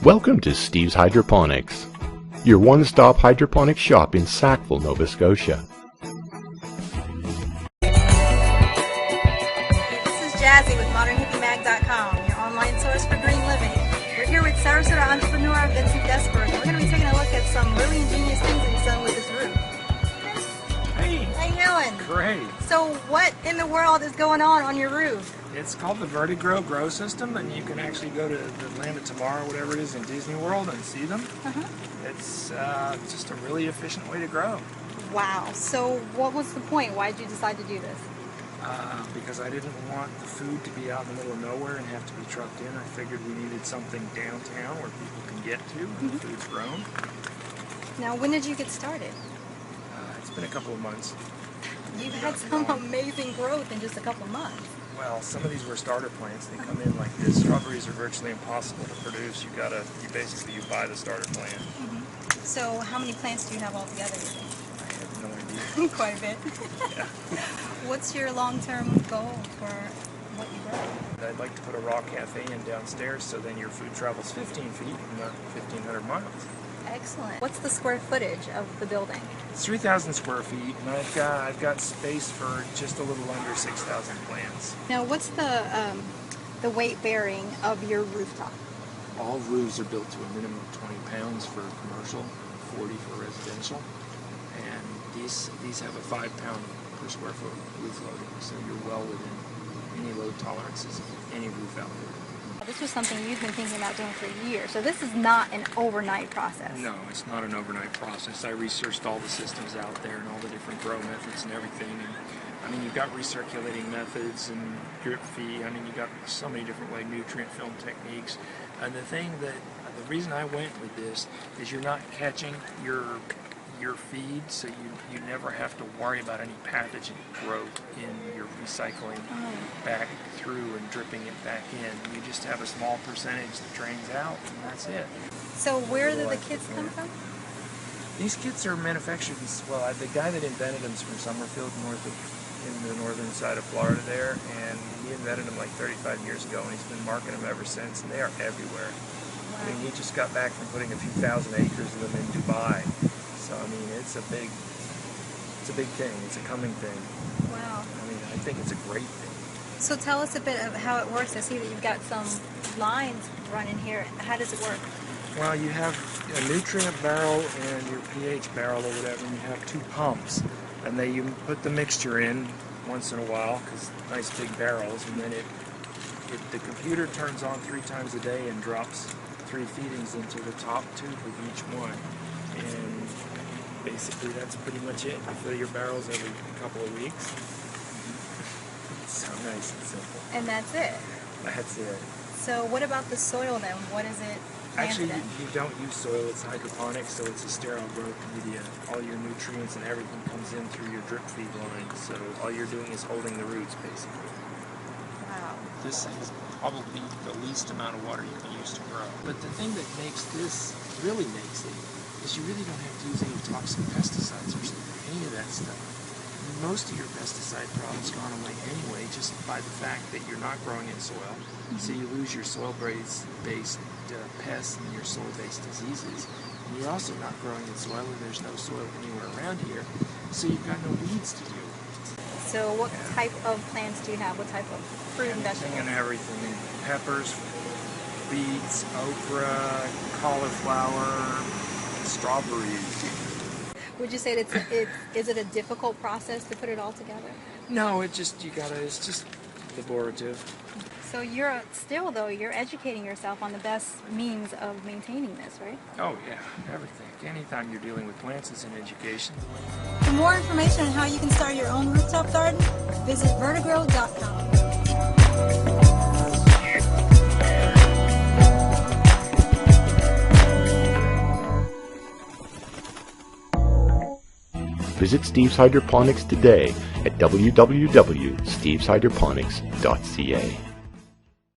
Welcome to Steve's Hydroponics, your one-stop hydroponics shop in Sackville, Nova Scotia. This is Jazzy with ModernHippieMag.com, your online source for green living. We're here with Sarasota entrepreneur Vincent Desberg. We're going to be taking a look at some really ingenious things that he's done with his roof. Hey! How you doing? Great! So what in the world is going on your roof? It's called the Vertigrow Grow System, and you can actually go to the Land of Tomorrow, whatever it is, in Disney World and see them. It's just a really efficient way to grow. Wow. So what was the point? Why did you decide to do this? Because I didn't want the food to be out in the middle of nowhere and have to be trucked in. I figured we needed something downtown where people can get to when the food's grown. Now, when did you get started? It's been a couple of months. You've had some amazing growth in just a couple of months. Well, some of these were starter plants. They come in like this. Strawberries are virtually impossible to produce. You buy the starter plant. So how many plants do you have altogether? I have no idea. Quite a bit. Yeah. What's your long-term goal for what you grow? I'd like to put a raw cafe in downstairs so then your food travels 15 feet and not 1,500 miles. Excellent. What's the square footage of the building? It's 3,000 square feet, and I've got space for just a little under 6,000 plants. Now, what's the weight bearing of your rooftop? All roofs are built to a minimum of 20 pounds for commercial, 40 for residential, and these have a 5-pound per square foot roof loading, so you're well within any load tolerances of any roof out there. This was something you've been thinking about doing for years, so this is not an overnight process. No, it's not an overnight process. I researched all the systems out there and all the different grow methods and everything. And, I mean, you've got recirculating methods and drip feed. I mean, you've got so many different nutrient film techniques. And the reason I went with this is you're not catching your feed, so you never have to worry about any pathogen growth in your recycling back through and dripping it back in. You just have a small percentage that drains out, and that's it. So where do the kits come from? These kits are manufactured, well, the guy that invented them is from Summerfield, in the northern side of Florida there, and he invented them like 35 years ago, and he's been marketing them ever since, and they are everywhere. Wow. I mean, he just got back from putting a few thousand acres of them in Dubai. So, I mean, it's a big thing. It's a coming thing. Wow. I mean, I think it's a great thing. So tell us a bit of how it works. I see that you've got some lines running here. How does it work? Well, you have a nutrient barrel and your pH barrel or whatever, and you have two pumps. And you put the mixture in once in a while, because nice big barrels, and then the computer turns on 3 times a day and drops 3 feedings into the top tube of each one. And basically, that's pretty much it. You fill your barrels every couple of weeks. It's so nice and simple. And that's it? That's it. So what about the soil then? What is it? Actually, you don't use soil. It's hydroponics, so it's a sterile growth media. All your nutrients and everything comes in through your drip feed line. So all you're doing is holding the roots, basically. Wow. This is probably the least amount of water you can use to grow. But the thing that really makes it, is you really don't have to use any toxic pesticides or any of that stuff. Most of your pesticide problems gone away anyway, just by the fact that you're not growing in soil. So you lose your soil-based pests and your soil-based diseases. And you're also not growing in soil, and there's no soil anywhere around here, so you've got no weeds to deal with. So what type of plants do you have? What type of fruit and vegetables? And everything. Peppers, beets, okra, cauliflower, strawberries. Would you say is it a difficult process to put it all together? No, it's just laborative. So you're educating yourself on the best means of maintaining this, right? Oh yeah, everything. Anytime you're dealing with plants, it's an education. For more information on how you can start your own rooftop garden, visit vertigrow.com. Visit Steve's Hydroponics today at www.steveshydroponics.ca.